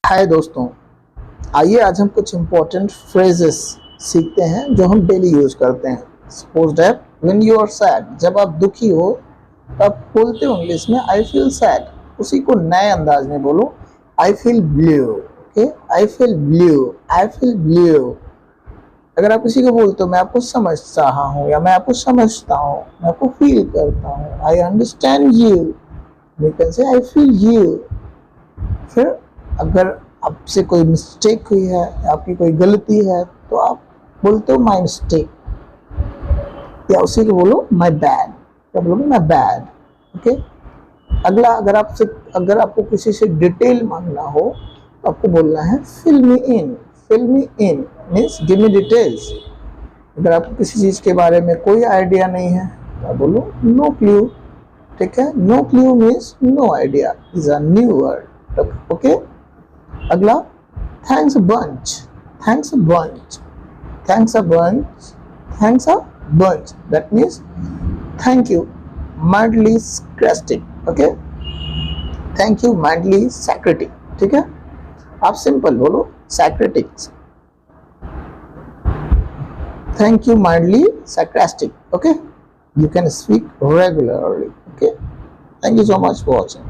हाय दोस्तों, आइए आज हम कुछ इम्पोर्टेंट फ्रेजेस सीखते हैं जो हम डेली यूज करते हैं। Suppose that when you are sad, जब आप दुखी हो तब बोलते हो इंग्लिश में आई फील सैड। उसी को नए अंदाज में बोलो, I feel blue. Okay, I feel blue, I feel blue. अगर आप किसी को बोलते हो मैं आपको समझ रहा हूँ या मैं आपको समझता हूँ, मैं आपको फील करता हूँ, I understand you, you can say I feel you. फिर अगर आपसे कोई मिस्टेक हुई है, आपकी कोई गलती है, तो आप बोलते हो माई मिस्टेक, या उसी को बोलो माई बैड। क्या बोलोगे? My bad. ओके। अगला, अगर आपको किसी से डिटेल मांगना हो तो आपको बोलना है फिल मी इन। फिल मी इन मीन्स गिव मी डिटेल्स। अगर आपको किसी चीज़ के बारे में कोई आइडिया नहीं है तो आप बोलो नो क्लू। ठीक है, no clue means no idea, is a new word. Okay. अगला, thanks a bunch. Thanks a bunch, thanks a bunch, thanks a bunch, that means thank you mildly sarcastic. Okay, thank you mildly sarcastic. ठीक है, आप simple बोलो सैक्रेटिक्स, thank you mildly sarcastic. Okay, you can speak regularly. Okay, thank you so much for watching.